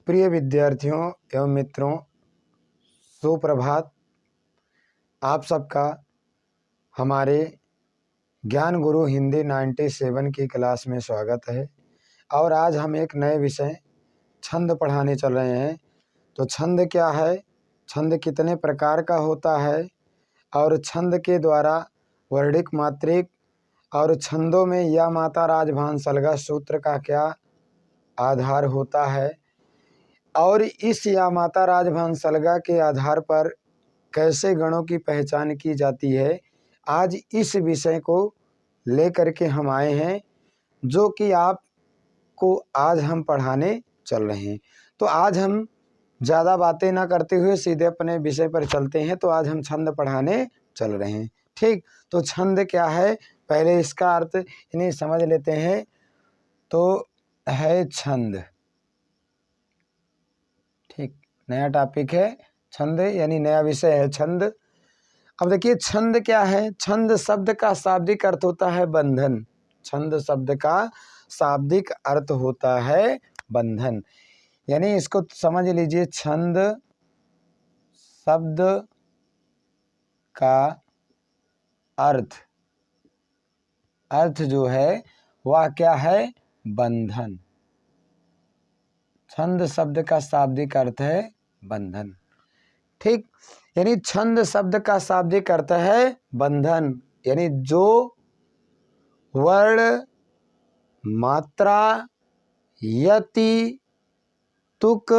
प्रिय विद्यार्थियों एवं मित्रों, सुप्रभात। आप सबका हमारे ज्ञान गुरु हिंदी 97 की क्लास में स्वागत है। और आज हम एक नए विषय छंद पढ़ाने चल रहे हैं। तो छंद क्या है, छंद कितने प्रकार का होता है और छंद के द्वारा वर्णिक मात्रिक और छंदों में या माता राजभान सलगा सूत्र का क्या आधार होता है और इस या माता राजभान सलगा के आधार पर कैसे गणों की पहचान की जाती है, आज इस विषय को लेकर के हम आए हैं, जो कि आपको आज हम पढ़ाने चल रहे हैं। तो आज हम ज़्यादा बातें ना करते हुए सीधे अपने विषय पर चलते हैं। तो आज हम छंद पढ़ाने चल रहे हैं। ठीक, तो छंद क्या है, पहले इसका अर्थ इन्हें समझ लेते हैं। तो है छंद, ठीक, नया टॉपिक है छंद, यानी नया विषय है छंद। अब देखिए छंद क्या है। छंद शब्द का शाब्दिक अर्थ होता है बंधन। छंद शब्द का शाब्दिक अर्थ होता है बंधन, यानी इसको समझ लीजिए। छंद शब्द का अर्थ जो है वह क्या है, बंधन। छंद शब्द का शाब्दिक अर्थ है बंधन। ठीक, यानी छंद शब्द का शाब्दिक अर्थ है बंधन, यानी जो वर्ण मात्रा यति तुक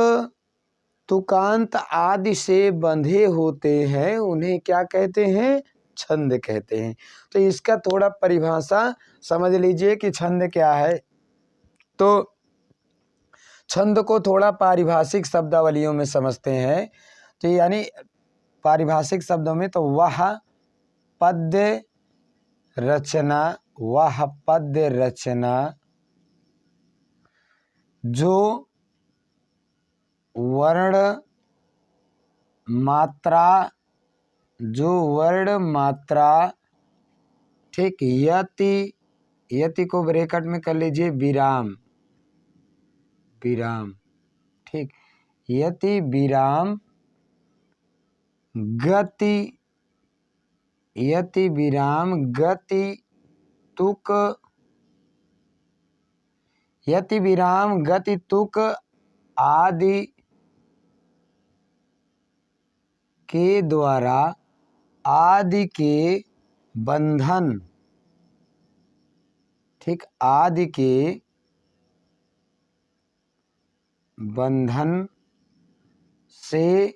तुकांत आदि से बंधे होते हैं उन्हें क्या कहते हैं, छंद कहते हैं। तो इसका थोड़ा परिभाषा समझ लीजिए कि छंद क्या है। तो छंद को थोड़ा पारिभाषिक शब्दावलियों में समझते हैं। तो यानी पारिभाषिक शब्दों में तो वह पद्य रचना जो वर्ण मात्रा, ठीक, यति को ब्रैकेट में कर लीजिए विराम, ठीक, यति विराम गति तुक, यति विराम गति तुक आदि के द्वारा आदि के बंधन, ठीक, आदि के बंधन से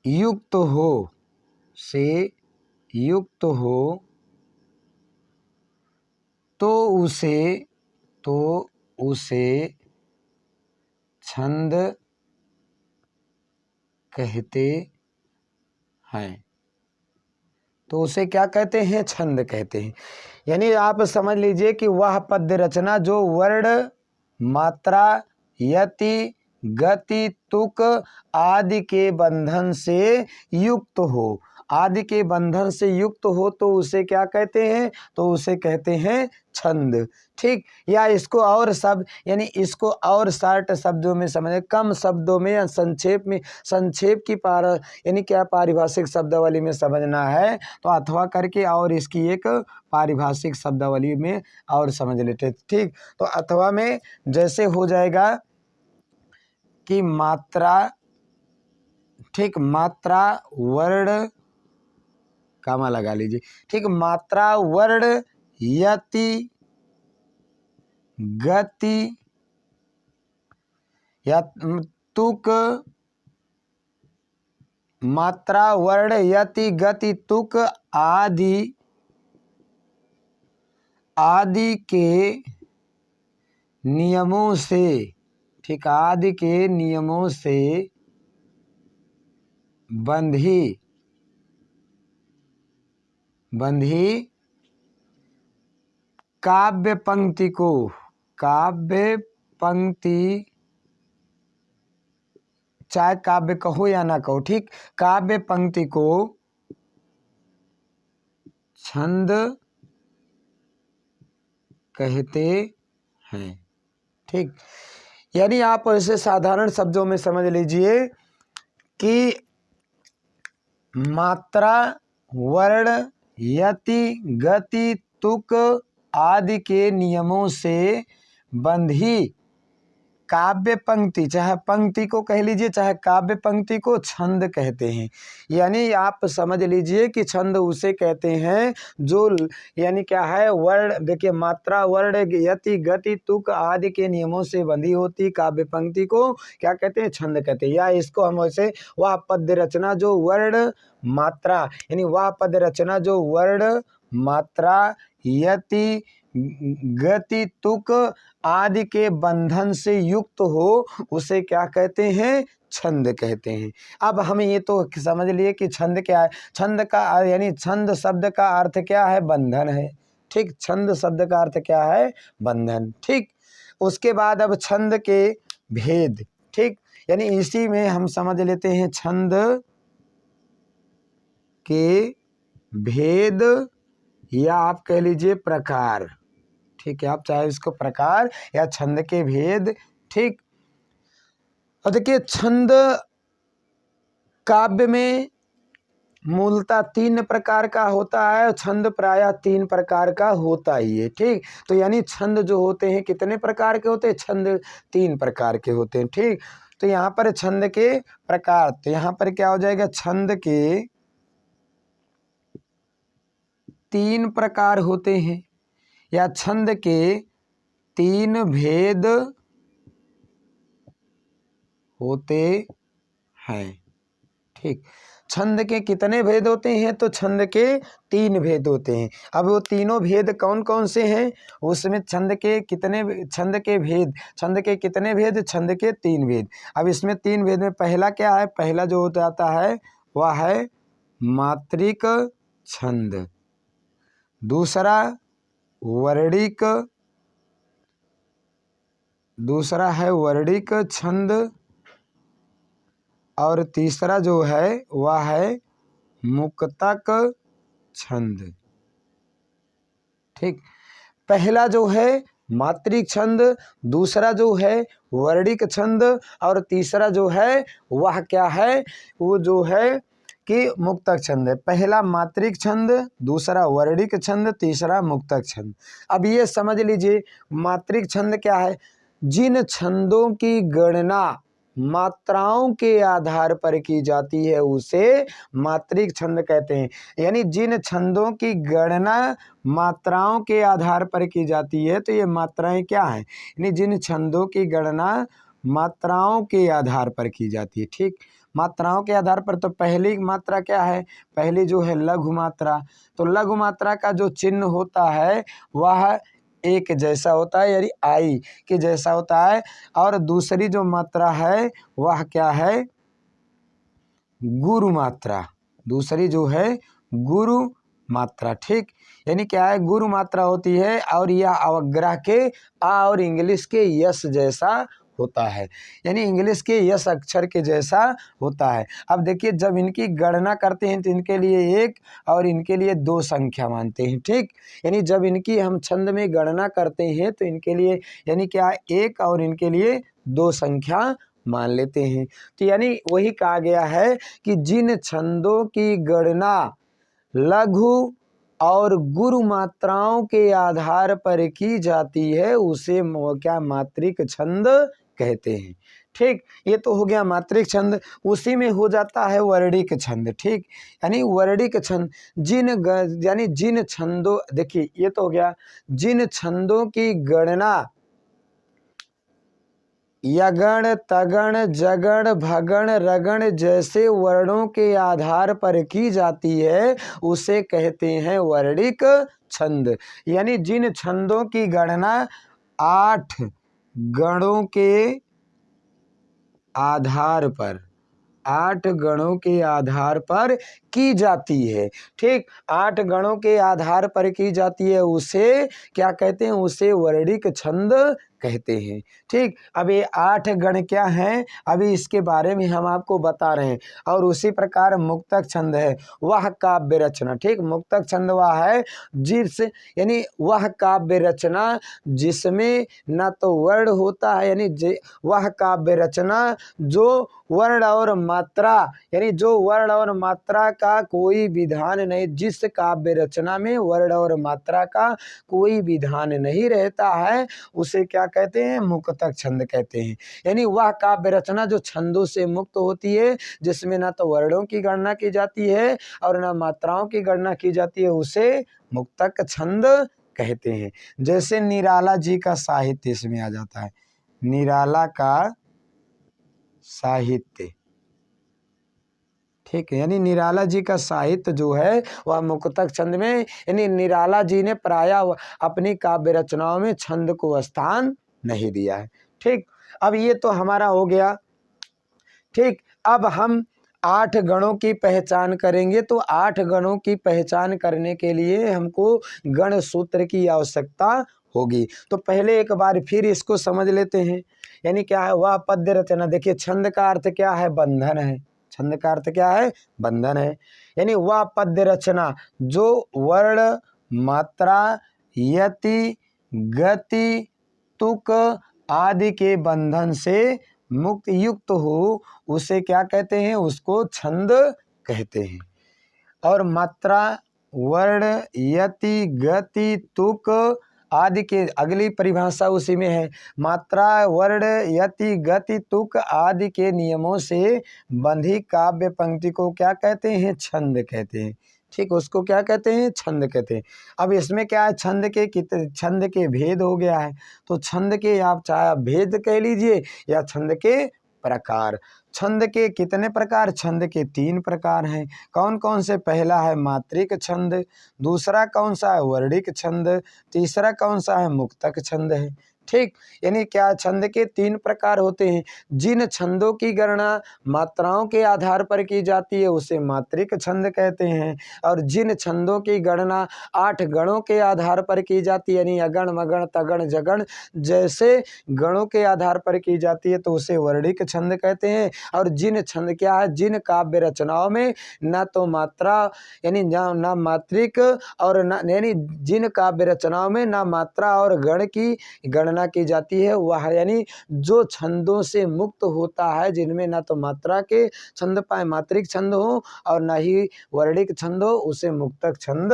युक्त हो तो उसे छंद कहते हैं। तो उसे क्या कहते हैं, छंद कहते हैं। यानी आप समझ लीजिए कि वह पद्य रचना जो वर्ण मात्रा यति गति तुक आदि के बंधन से युक्त हो, आदि के बंधन से युक्त हो तो उसे क्या कहते हैं, तो उसे कहते हैं छंद। ठीक, या इसको और शब्द यानी इसको और शार्ट शब्दों में समझे, कम शब्दों में या संक्षेप की यानी क्या पारिभाषिक शब्दावली में समझना है तो अथवा करके और इसकी एक पारिभाषिक शब्दावली में और समझ लेते। ठीक, तो अथवा में जैसे हो जाएगा कि मात्रा, ठीक, मात्रा वर्ण कामा लगा लीजिए, ठीक, मात्रा वर्ण यति गति या तुक, मात्रा वर्ण यति गति तुक आदि के नियमों से, ठीक, आदि के नियमों से बंधी काव्य पंक्ति चाहे काव्य कहो या ना कहो, ठीक, काव्य पंक्ति को छंद कहते हैं। ठीक, यानी आप ऐसे साधारण शब्दों में समझ लीजिए कि मात्रा, वर्ण, यति, गति, तुक आदि के नियमों से बंधी काव्य पंक्ति, चाहे पंक्ति को कह लीजिए चाहे काव्य पंक्ति को छंद कहते हैं। यानी आप समझ लीजिए कि छंद उसे कहते हैं जो यानी क्या है, वर्ण, देखिए मात्रा, वर्ण, यति, गति, तुक आदि के नियमों से बंधी होती काव्य पंक्ति को क्या कहते हैं, छंद कहते हैं। या इसको हम वैसे वह पद्य रचना जो वर्ण मात्रा, यानी वह पद्य रचना जो वर्ण मात्रा, यति, गति, तुक आदि के बंधन से युक्त हो उसे क्या कहते हैं, छंद कहते हैं। अब हम ये तो समझ लिए कि छंद क्या है। छंद का यानी छंद शब्द का अर्थ क्या है, बंधन है। ठीक, छंद शब्द का अर्थ क्या है, बंधन। ठीक, उसके बाद अब छंद के भेद। ठीक, यानी इसी में हम समझ लेते हैं छंद के भेद या आप कह लीजिए प्रकार। ठीक है, आप चाहे इसको प्रकार या छंद के भेद। ठीक, और देखिए छंद काव्य में मूलतः 3 प्रकार का होता है, छंद प्रायः 3 प्रकार का होता ही है। ठीक, तो यानी छंद जो होते हैं कितने प्रकार के होते हैं, छंद 3 प्रकार के होते हैं। ठीक, तो यहाँ पर छंद के प्रकार, तो यहाँ पर क्या हो जाएगा, छंद के 3 प्रकार होते हैं या छंद के 3 भेद होते हैं। ठीक, छंद के कितने भेद होते हैं, तो छंद के 3 भेद होते हैं। अब वो तीनों भेद कौन कौन से हैं, उसमें छंद के कितने, छंद के भेद, छंद के कितने भेद, छंद के 3 भेद। अब इसमें 3 भेद में पहला क्या है, पहला जो हो जाता है वह है मात्रिक छंद, दूसरा वर्णिक, दूसरा है वर्णिक छंद और तीसरा जो है वह है मुक्तक छंद। ठीक, पहला जो है मात्रिक छंद, दूसरा जो है वर्णिक छंद और तीसरा जो है वह क्या है, वो जो है कि मुक्तक छंद है। पहला मात्रिक छंद, दूसरा वर्णिक छंद, तीसरा मुक्तक छंद। अब ये समझ लीजिए मात्रिक छंद क्या है, जिन छंदों की गणना मात्राओं के आधार पर की जाती है उसे मात्रिक छंद कहते हैं। यानी जिन छंदों की गणना मात्राओं के आधार पर की जाती है, तो ये मात्राएं क्या हैं, यानी जिन छंदों की गणना मात्राओं के आधार पर की जाती है। ठीक, मात्राओं के आधार पर, तो पहली मात्रा क्या है, पहली जो है लघु मात्रा, तो लघु मात्रा का जो चिन्ह होता है वह एक जैसा होता है, यानी आई के जैसा होता है। और दूसरी जो मात्रा है वह क्या है, गुरु मात्रा, दूसरी जो है गुरु मात्रा। ठीक, यानी क्या है, गुरु मात्रा होती है और यह अवग्रह के आ और इंग्लिश के यस जैसा होता है, यानी इंग्लिश के यस अक्षर के जैसा होता है। अब देखिए जब इनकी गणना करते हैं तो इनके लिए 1 और इनके लिए 2 संख्या मानते हैं। ठीक, यानी जब इनकी हम छंद में गणना करते हैं तो इनके लिए यानी क्या 1 और इनके लिए 2 संख्या मान लेते हैं। तो यानी वही कहा गया है कि जिन छंदों की गणना लघु और गुरु मात्राओं के आधार पर की जाती है उसे क्या मात्रिक छंद कहते हैं। ठीक, ये तो हो गया मात्रिक छंद। उसी में हो जाता है वर्णिक छंद। ठीक, यानी वर्णिक छंद यानी जिन छंदों, देखिए ये तो हो गया जिन छंदों की गणना यगण, तगण, जगण, भगण, रगण जैसे वर्णों के आधार पर की जाती है उसे कहते हैं वर्णिक छंद। यानी जिन छंदों की गणना 8 गणों के आधार पर, 8 गणों के आधार पर की जाती है। ठीक, 8 गणों के आधार पर की जाती है, उसे क्या कहते हैं, उसे वर्णिक छंद कहते हैं। ठीक, अब ये 8 गण क्या हैं, अभी इसके बारे में हम आपको बता रहे हैं। और उसी प्रकार मुक्तक छंद है, वह काव्य रचना। ठीक, मुक्तक छंद वह है जिस यानी वह काव्य रचना जिसमें न तो वर्ण होता है, यानी वह काव्य रचना जो वर्ण और मात्रा, यानी जो वर्ण और मात्रा का कोई विधान नहीं, जिस काव्य रचना में वर्ण और मात्रा का कोई विधान नहीं रहता है, उसे क्या कहते हैं, मुक्तक छंद कहते हैं। यानी वह काव्य रचना जो छंदों से मुक्त होती है, जिसमें ना तो वर्णों की गणना की जाती है और ना मात्राओं की गणना की जाती है, उसे मुक्तक छंद कहते हैं। जैसे निराला जी का साहित्य इसमें आ जाता है, निराला का साहित्य। ठीक है, यानी निराला जी का साहित्य जो है वह मुक्तक छंद में, यानी निराला जी ने प्रायः अपनी काव्य रचनाओं में छंद को स्थान नहीं दिया है। ठीक, अब ये तो हमारा हो गया। ठीक, अब हम 8 गणों की पहचान करेंगे। तो 8 गणों की पहचान करने के लिए हमको गण सूत्र की आवश्यकता होगी। तो पहले एक बार फिर इसको समझ लेते हैं। यानी क्या है, वह पद्य रचना। देखिए, छंद का अर्थ क्या है, बंधन है। छंद का अर्थ क्या है, बंधन है। यानी वह पद्य रचना जो वर्ण, मात्रा, यति, गति, तुक आदि के बंधन से मुक्त युक्त हो, उसे क्या कहते हैं, उसको छंद कहते हैं। और मात्रा, वर्ण, यति, गति, तुक आदि के अगली परिभाषा उसी में है। मात्रा, वर्ण, यति, गति, तुक आदि के नियमों से बंधी काव्य पंक्ति को क्या कहते हैं, छंद कहते हैं। ठीक, उसको क्या कहते हैं, छंद कहते हैं। अब इसमें क्या है, छंद के भेद हो गया है। तो छंद के आप चाहे भेद कह लीजिए या छंद के प्रकार। छंद के कितने प्रकार, छंद के 3 प्रकार हैं। कौन कौन से, पहला है मात्रिक छंद, दूसरा कौन सा है, वर्णिक छंद, तीसरा कौन सा है, मुक्तक छंद है। ठीक, यानी क्या, छंद के 3 प्रकार होते हैं। जिन छंदों की गणना मात्राओं के आधार पर की जाती है उसे मात्रिक छंद कहते हैं, और जिन छंदों की गणना 8 गणों के आधार पर की जाती है, यानी अगण, मगण, तगण, जगण जैसे गणों के आधार पर की जाती है, तो उसे वर्णिक छंद कहते हैं। और जिन छंद क्या है, जिन काव्य रचनाओं में न तो मात्रा, यानी न मात्रिक और न, यानी जिन काव्य रचनाओं में न मात्रा और गण की गणना की जाती है, वह यानी जो छंदों से मुक्त होता है, जिनमें ना तो मात्रा के छंद पाए, मात्रिक छंद हो, और ना ही वर्णिक छंद हो, उसे मुक्तक छंद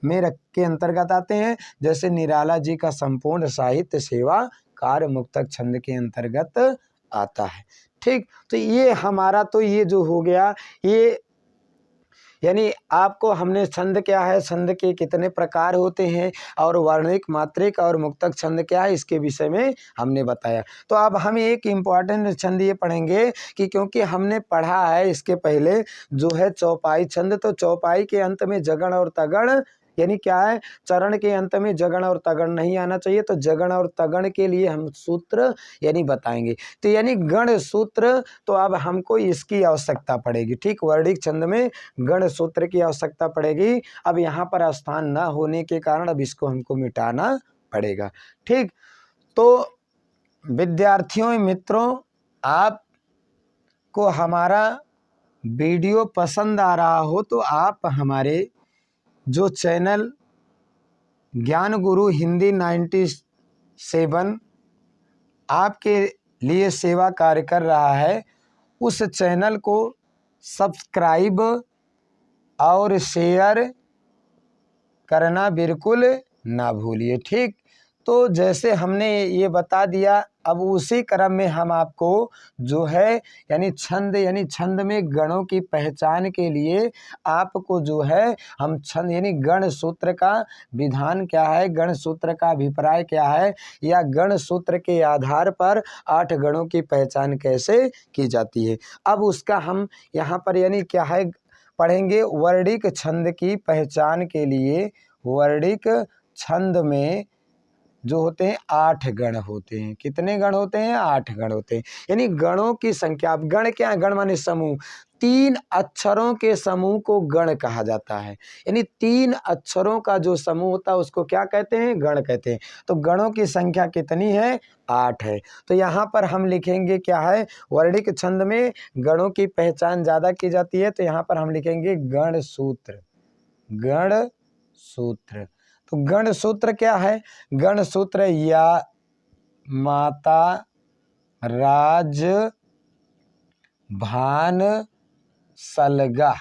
में के अंतर्गत आते हैं। जैसे निराला जी का संपूर्ण साहित्य सेवा कार्य मुक्तक छंद के अंतर्गत आता है। ठीक, तो ये हमारा, तो ये जो हो गया, ये यानी आपको हमने छंद क्या है, छंद के कितने प्रकार होते हैं, और वर्णिक, मात्रिक और मुक्तक छंद क्या है, इसके विषय में हमने बताया। तो अब हम एक इम्पॉर्टेंट छंद ये पढ़ेंगे कि क्योंकि हमने पढ़ा है इसके पहले जो है चौपाई छंद। तो चौपाई के अंत में जगण और तगण, यानी क्या है, चरण के अंत में जगण और तगण नहीं आना चाहिए। तो जगण और तगण के लिए हम सूत्र यानी बताएंगे। तो यानी गण सूत्र, तो अब हमको इसकी आवश्यकता पड़ेगी। ठीक, वर्णिक छंद में गण सूत्र की आवश्यकता पड़ेगी। अब यहाँ पर स्थान न होने के कारण अब इसको हमको मिटाना पड़ेगा। ठीक, तो विद्यार्थियों, मित्रों, आपको हमारा वीडियो पसंद आ रहा हो तो आप हमारे जो चैनल ज्ञान गुरु हिंदी 97 आपके लिए सेवा कार्य कर रहा है, उस चैनल को सब्सक्राइब और शेयर करना बिल्कुल ना भूलिए। ठीक, तो जैसे हमने ये बता दिया, अब उसी क्रम में हम आपको जो है यानी छंद में गणों की पहचान के लिए आपको जो है हम छंद यानी गण सूत्र का विधान क्या है, गण सूत्र का अभिप्राय क्या है, या गण सूत्र के आधार पर 8 गणों की पहचान कैसे की जाती है, अब उसका हम यहाँ पर यानी क्या है पढ़ेंगे। वर्णिक छंद की पहचान के लिए वर्णिक छंद में जो होते हैं 8 गण होते हैं। कितने गण होते हैं? 8 गण होते हैं। यानी गणों की संख्या, अब गण क्या है? गण माने समूह। 3 अक्षरों के समूह को गण कहा जाता है। यानी 3 अक्षरों का जो समूह होता है उसको क्या कहते हैं? गण कहते हैं। तो गणों की संख्या कितनी है? 8 है। तो यहाँ पर हम लिखेंगे क्या है? वर्णिक छंद में गणों की पहचान ज्यादा की जाती है, तो यहाँ पर हम लिखेंगे गण सूत्र। गण सूत्र। तो गण सूत्र क्या है? गण सूत्र या माता राज भान सलगा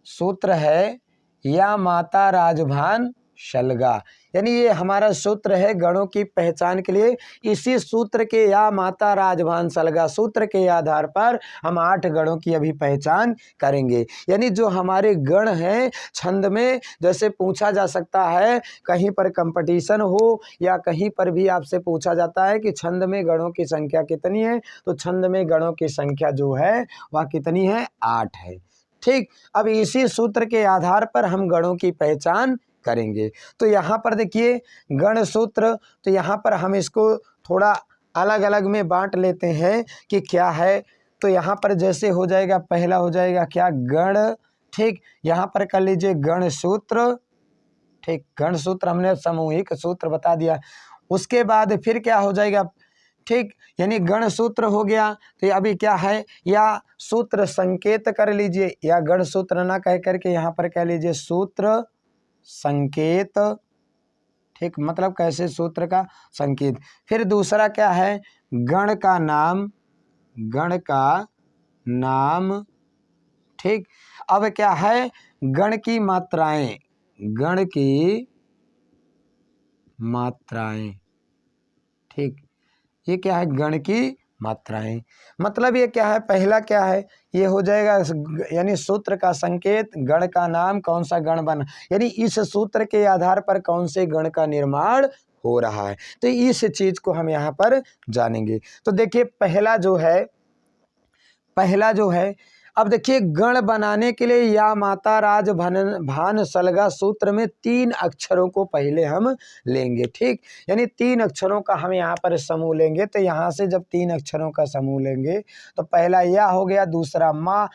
सूत्र है, या माता राजभान शलगा। यानी ये हमारा सूत्र है गणों की पहचान के लिए। इसी सूत्र के या माता राजभान सलगा सूत्र के आधार पर हम 8 गणों की अभी पहचान करेंगे। यानी जो हमारे गण हैं छंद में, जैसे पूछा जा सकता है कहीं पर कंपटीशन हो या कहीं पर भी आपसे पूछा जाता है कि छंद में गणों की संख्या कितनी है, तो छंद में गणों की संख्या जो है वह कितनी है? 8 है। ठीक, अब इसी सूत्र के आधार पर हम गणों की पहचान करेंगे। तो यहाँ पर देखिए गण सूत्र, तो यहाँ पर हम इसको थोड़ा अलग अलग में बांट लेते हैं कि क्या है। तो यहाँ पर जैसे हो जाएगा, पहला हो जाएगा क्या? गण। ठीक, यहाँ पर कर लीजिए गण सूत्र। ठीक, गण सूत्र हमने सामूहिक सूत्र बता दिया। उसके बाद फिर क्या हो जाएगा? ठीक, यानी गण सूत्र हो गया। तो अभी क्या है? या सूत्र संकेत कर लीजिए, या गण सूत्र ना कह करके यहाँ पर कह लीजिए सूत्र संकेत। ठीक, मतलब कैसे? सूत्र का संकेत। फिर दूसरा क्या है? गण का नाम। गण का नाम। ठीक, अब क्या है? गण की मात्राएं। गण की मात्राएं। ठीक, ये क्या है? गण की मात्राएं। मतलब ये क्या है? पहला क्या है? ये हो जाएगा यानी सूत्र का संकेत, गण का नाम, कौन सा गण बना, यानी इस सूत्र के आधार पर कौन से गण का निर्माण हो रहा है। तो इस चीज को हम यहाँ पर जानेंगे। तो देखिए पहला जो है, अब देखिए गण बनाने के लिए या माता राज भान सलगा सूत्र में 3 अक्षरों को पहले हम लेंगे। ठीक, यानी 3 अक्षरों का हम यहाँ पर समूह लेंगे। तो यहाँ से जब 3 अक्षरों का समूह लेंगे तो पहला या हो गया, दूसरा माँ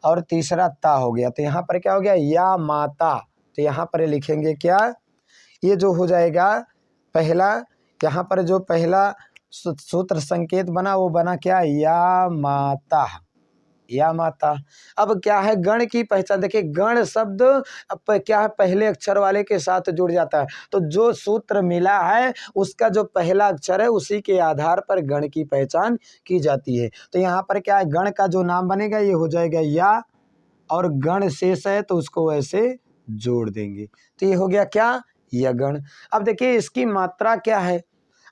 और तीसरा ता हो गया। तो यहाँ पर क्या हो गया? या माता। तो यहाँ पर लिखेंगे क्या? ये जो हो जाएगा पहला, यहाँ पर जो पहला सूत्र संकेत बना वो बना क्या? या माता। या माता। अब क्या है? गण की पहचान। देखिए गण शब्द क्या है? पहले अक्षर वाले के साथ जुड़ जाता है। तो जो सूत्र मिला है उसका जो पहला अक्षर है उसी के आधार पर गण की पहचान की जाती है। तो यहाँ पर क्या है? गण का जो नाम बनेगा ये हो जाएगा या, और गण शेष है तो उसको ऐसे जोड़ देंगे। तो ये हो गया क्या? यगण। अब देखिए इसकी मात्रा क्या है?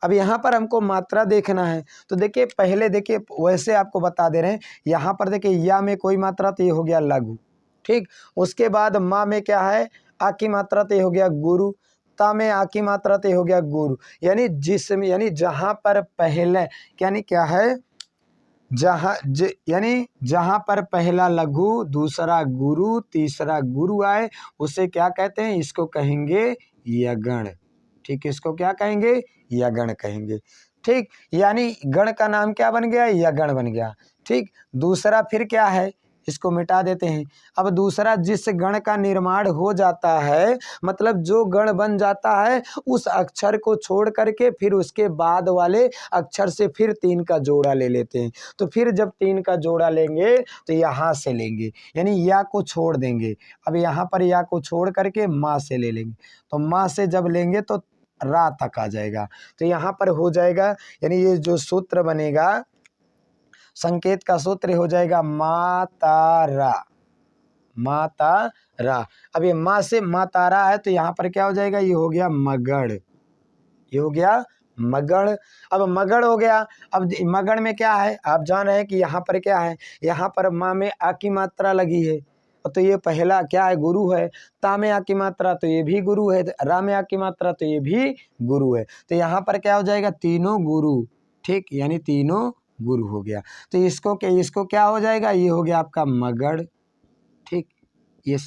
अब यहाँ पर हमको मात्रा देखना है। तो देखिए पहले देखिए वैसे आपको बता दे रहे हैं, यहाँ पर देखिए या में कोई मात्रा, तो ये हो गया लघु। ठीक, उसके बाद माँ में क्या है? आ की मात्रा, तो ये हो गया गुरु। ता में आ की मात्रा, तो ये हो गया गुरु। यानी जिसमें, यानी जहाँ पर पहले, यानी क्या है? यानी जहाँ पर पहला लघु, दूसरा गुरु, तीसरा गुरु आए उसे क्या कहते हैं? इसको कहेंगे यगण। ठीक, इसको क्या कहेंगे? यगण कहेंगे। ठीक, यानी गण का नाम क्या बन गया? यगण बन गया। ठीक, दूसरा फिर क्या है? इसको मिटा देते हैं। अब दूसरा जिस गण का निर्माण हो जाता है, मतलब जो गण बन जाता है उस अक्षर को छोड़ करके फिर उसके बाद वाले अक्षर से फिर 3 का जोड़ा ले लेते हैं। तो फिर जब 3 का जोड़ा लेंगे तो यहाँ से लेंगे, यानी या को छोड़ देंगे। अब यहाँ पर या को छोड़ करके माँ से ले लेंगे। तो माँ से जब लेंगे तो रा तक आ जाएगा। तो यहाँ पर हो जाएगा, यानी ये जो सूत्र बनेगा संकेत का सूत्र हो जाएगा माता रा। माता रा। अब ये माँ से मातारा है तो यहाँ पर क्या हो जाएगा? ये हो गया मगड़। ये हो गया मगड़। अब मगड़ हो गया। अब मगड़ में क्या है? आप जान रहे हैं कि यहाँ पर क्या है? यहाँ पर माँ में आ की मात्रा लगी है, तो ये पहला क्या है? गुरु है। ता में आ की मात्रा, तो ये भी गुरु है। रा में आ की मात्रा, तो ये भी गुरु है। तो यहाँ पर क्या हो जाएगा? तीनों गुरु। ठीक, यानी तीनों गुरु हो गया। तो इसको क्या हो जाएगा? ये हो गया आपका मगड़। ठीक, ये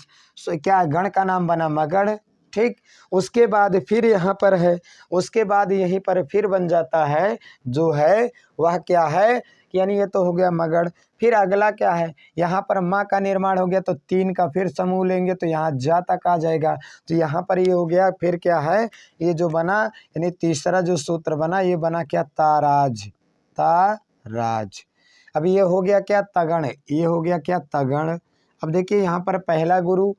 क्या गण का नाम बना? मगड़। ठीक। उसके बाद फिर यहाँ पर है, उसके बाद यहीं पर फिर बन जाता है जो है वह क्या है, यानी ये तो हो गया मगड़। फिर अगला क्या है, यहाँ पर माँ का निर्माण हो गया तो 3 का फिर समूह लेंगे तो यहाँ जा तक आ जाएगा। तो यहाँ पर ये हो गया, फिर क्या है, ये जो बना यानी तीसरा जो सूत्र बना ये बना क्या, ताराज, ताराज। अब ये हो गया क्या, तगण, ये हो गया क्या, तगण। अब देखिए यहाँ पर पहला गुरु,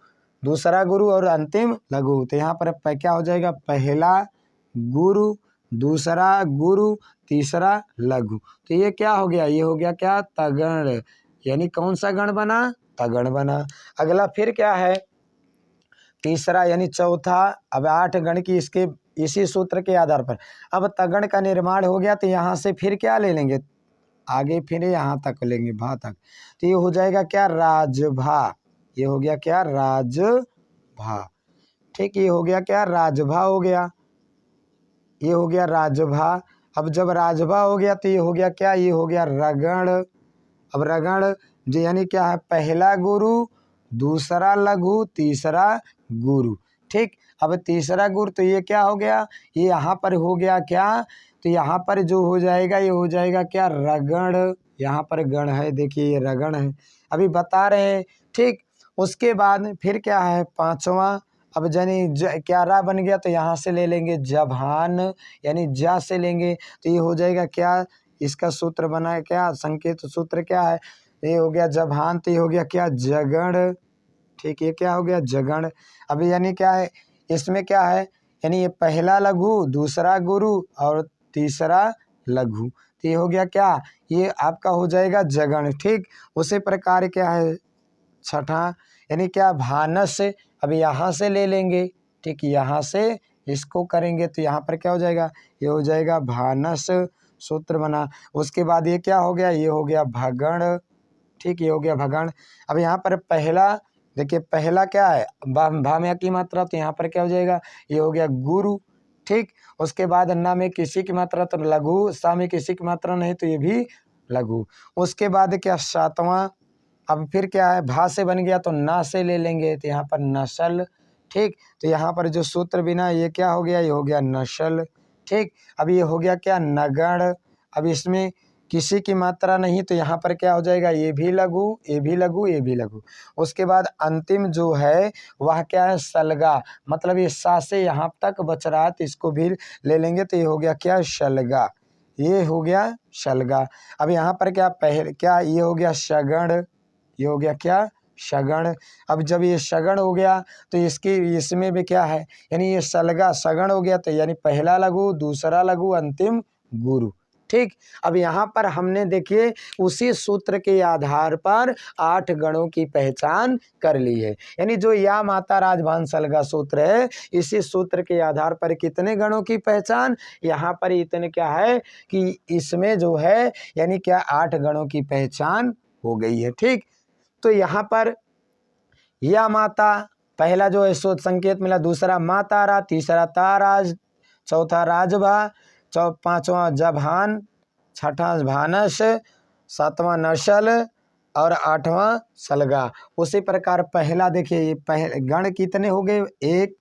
दूसरा गुरु और अंतिम लघु। तो यहाँ पर क्या हो जाएगा, पहला गुरु, दूसरा गुरु, तीसरा लघु। तो ये क्या हो गया, ये हो गया क्या, तगण। यानी कौन सा गण बना, तगण बना। अगला फिर क्या है, तीसरा यानी चौथा। अब 8 गण की इसके इसी सूत्र के आधार पर अब तगण का निर्माण हो गया। तो यहाँ से फिर क्या ले लेंगे, आगे फिर यहाँ तक लेंगे, भा तक। तो ये हो जाएगा क्या, राजभा। ये हो गया क्या, राजभा। ठीक, ये हो गया क्या, राजभा हो गया, ये हो गया राजभा। अब जब राजभा हो गया तो ये हो गया क्या, ये हो गया रगण। अब रगण जो यानी क्या है, पहला गुरु, दूसरा लघु, तीसरा गुरु। ठीक, अब तीसरा गुरु तो ये क्या हो गया, ये यहाँ पर हो गया क्या, तो यहाँ पर जो हो जाएगा ये हो जाएगा क्या, रगण। यहाँ पर गण है, देखिए ये रगण है, अभी बता रहे हैं। ठीक, उसके बाद फिर क्या है, पांचवा। अब यानी क्या रा बन गया तो यहाँ से ले लेंगे जभान, यानी जा से लेंगे। तो ये हो जाएगा क्या, इसका सूत्र बना है क्या, संकेत सूत्र क्या है, ये हो गया जभान। तो ये हो गया क्या, जगण। ठीक, ये क्या हो गया, जगण। अब यानी क्या है, इसमें क्या है, यानी ये पहला लघु, दूसरा गुरु और तीसरा लघु। तो ये हो गया क्या, ये आपका हो जाएगा जगण। ठीक, उसी प्रकार क्या है छठा, यानी क्या, भानस। अब यहाँ से ले लेंगे, ठीक, यहाँ से इसको करेंगे तो यहाँ पर क्या हो जाएगा, ये हो जाएगा भानस, सूत्र बना। उसके बाद ये क्या हो गया, ये हो गया भगण। ठीक, ये हो गया भगण। अब यहाँ पर पहला देखिए, पहला क्या है, भा में की मात्रा, तो यहाँ पर क्या हो जाएगा, ये हो गया गुरु। ठीक, उसके बाद अन्ना में किसी की मात्रा तो लघु, सा में किसी की मात्रा नहीं तो ये भी लघु। उसके बाद क्या, सातवां। अब फिर क्या है, भा से बन गया तो ना से ले लेंगे तो यहाँ पर नस्ल। ठीक, तो यहाँ पर जो सूत्र बिना ये क्या हो गया, ये हो गया नस्ल। ठीक, अब ये हो गया क्या, नगण। अब इसमें किसी की मात्रा नहीं तो यहाँ पर क्या हो जाएगा, ये भी लघु, ये भी लघु, ये भी लघु। उसके बाद अंतिम जो है वह क्या है, सलगा, मतलब ये सा से यहाँ तक बच रहा है तो इसको भी ले लेंगे तो ये हो गया क्या, शलगा। ये हो गया शलगा। अब यहाँ पर क्या, पहले क्या, ये हो गया शगण, ये हो गया क्या, शगण। अब जब ये शगण हो गया तो इसमें भी क्या है, यानी ये सलगा सगण हो गया तो यानी पहला लघु, दूसरा लघु, अंतिम गुरु। ठीक, अब यहाँ पर हमने देखिए उसी सूत्र के आधार पर 8 गणों की पहचान कर ली है। यानी जो या माता राजभान सलगा सूत्र है, इसी सूत्र के आधार पर कितने गणों की पहचान, यहाँ पर इतने क्या है कि इसमें जो है यानी क्या 8 गणों की पहचान हो गई है। ठीक, तो यहाँ पर या माता, पहला जो है सो संकेत मिला, दूसरा मातारा, तीसरा ताराज, चौथा राजभा, पांचवा जभान, छठा भानस, सातवां नशल और आठवां सलगा। उसी प्रकार पहला देखिए, ये पहले गण कितने हो गए, एक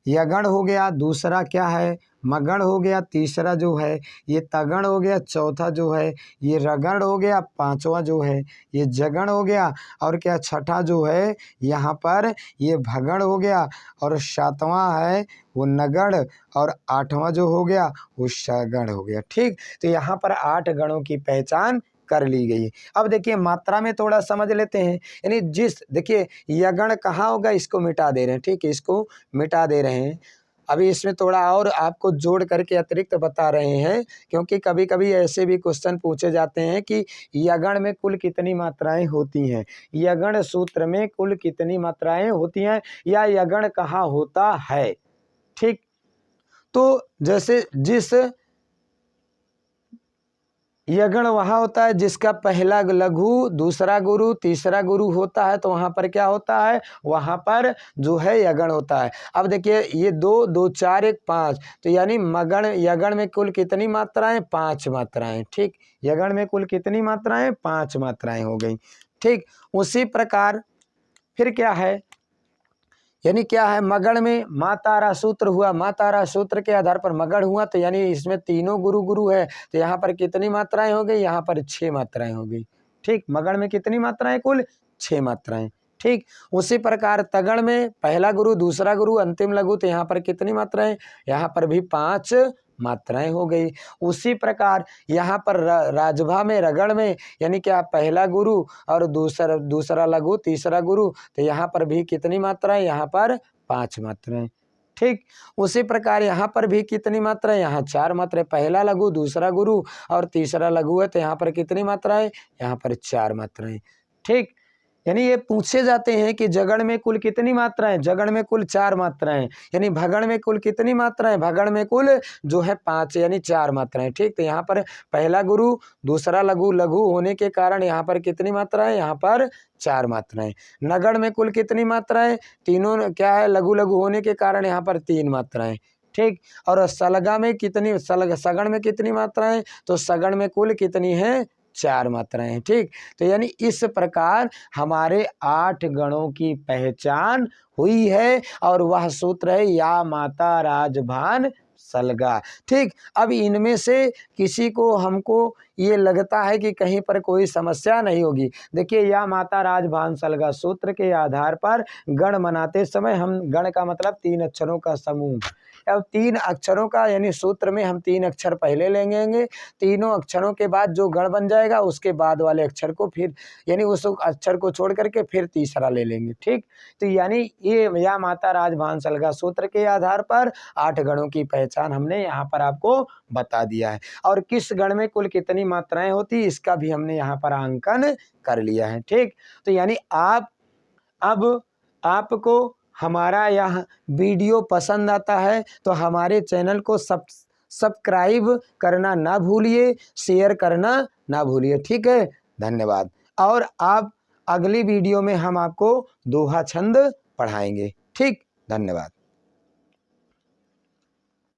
यगण हो गया, दूसरा क्या है मगण हो गया, तीसरा जो है ये तगण हो गया, चौथा जो है ये रगण हो गया, पांचवा जो है ये जगण हो गया, और क्या छठा जो है यहाँ पर ये भगण हो गया, और सातवां है वो नगण, और आठवां जो हो गया वो शगण हो गया। ठीक, तो यहाँ पर 8 गणों की पहचान कर ली गई। अब देखिए मात्रा में थोड़ा समझ लेते हैं, यानी जिस देखिए यगण कहाँ होगा, इसको मिटा दे रहे हैं। ठीक है, इसको मिटा दे रहे हैं। अभी इसमें थोड़ा और आपको जोड़ करके अतिरिक्त बता रहे हैं, क्योंकि कभी कभी ऐसे भी क्वेश्चन पूछे जाते हैं कि यगण में कुल कितनी मात्राएं होती हैं, यगण सूत्र में कुल कितनी मात्राएं होती हैं, या यगण कहाँ होता है। ठीक, तो जैसे जिस यगण वहाँ होता है जिसका पहला लघु, दूसरा गुरु, तीसरा गुरु होता है, तो वहाँ पर क्या होता है, वहाँ पर जो है यगण होता है। अब देखिए ये 2 2 4 1 5, तो यानी मगण यगण में कुल कितनी मात्राएं, 5 मात्राएं। ठीक, यगण में कुल कितनी मात्राएं, 5 मात्राएं हो गई। ठीक, उसी प्रकार फिर क्या है, यानी क्या है, मगड़ में माँ तारा सूत्र हुआ, माँ तारा सूत्र के आधार पर मगड़ हुआ, तो यानी इसमें तीनों गुरु गुरु है, तो यहाँ पर कितनी मात्राएं हो गई, यहाँ पर 6 मात्राएं हो गई। ठीक, मगड़ में कितनी मात्राएं, कुल 6 मात्राएं। ठीक, उसी प्रकार तगड़ में पहला गुरु, दूसरा गुरु, अंतिम लघु, तो यहाँ पर कितनी मात्राएं, यहाँ पर भी 5 मात्राएं हो गई। उसी प्रकार यहाँ पर राजभा में, रगड़ में, यानी क्या पहला गुरु और दूसरा लघु, तीसरा गुरु, तो यहाँ पर भी कितनी मात्राएं, यहाँ पर 5 मात्राएं। ठीक, उसी प्रकार यहाँ पर भी कितनी मात्राएं, यहाँ 4 मात्राएं, पहला लघु, दूसरा गुरु और तीसरा लघु है, तो यहाँ पर कितनी मात्राएं, यहाँ पर 4 मात्राएं। ठीक, यानी ये पूछे जाते हैं कि जगड़ में कुल कितनी मात्राएं, जगड़ में कुल 4 मात्राएं, यानी भगड़ में कुल कितनी मात्राएं, भगड़ में कुल जो है 5 यानी 4 मात्राएं। ठीक, तो यहाँ पर पहला गुरु, दूसरा लघु, लघु होने के कारण यहाँ पर कितनी मात्राएं, यहाँ पर 4 मात्राएं। नगड़ में कुल कितनी मात्राएं, तीनों क्या है, लघु लघु होने के कारण यहाँ पर 3 मात्राएं। ठीक, और सलगा में कितनी, सगड़ में कितनी मात्राएं, तो सगड़ में कुल कितनी है, 4 मात्राएं हैं। ठीक, तो यानी इस प्रकार हमारे 8 गणों की पहचान हुई है और वह सूत्र है या माता राजभान सलगा। ठीक, अब इनमें से किसी को हमको ये लगता है कि कहीं पर कोई समस्या नहीं होगी। देखिए, या माता राजभान सलगा सूत्र के आधार पर गण बनाते समय हम, गण का मतलब 3 अक्षरों का समूह, अब 3 अक्षरों का यानी सूत्र में हम 3 अक्षर पहले लेंगे, तीनों अक्षरों के बाद जो गण बन जाएगा उसके बाद वाले अक्षर को फिर, यानी उस अक्षर को छोड़ करके फिर तीसरा ले लेंगे। ठीक, तो यानी ये या माता राजभान सलगा सूत्र के आधार पर 8 गणों की पहचान हमने यहाँ पर आपको बता दिया है, और किस गण में कुल कितनी मात्राएं होती इसका भी हमने यहाँ पर अंकन कर लिया है। ठीक, तो यानी अब आपको हमारा यह वीडियो पसंद आता है तो हमारे चैनल को सब्सक्राइब करना ना भूलिए, शेयर करना ना भूलिए। ठीक है, धन्यवाद। और आप अगली वीडियो में हम आपको दोहा छंद पढ़ाएंगे। ठीक, धन्यवाद।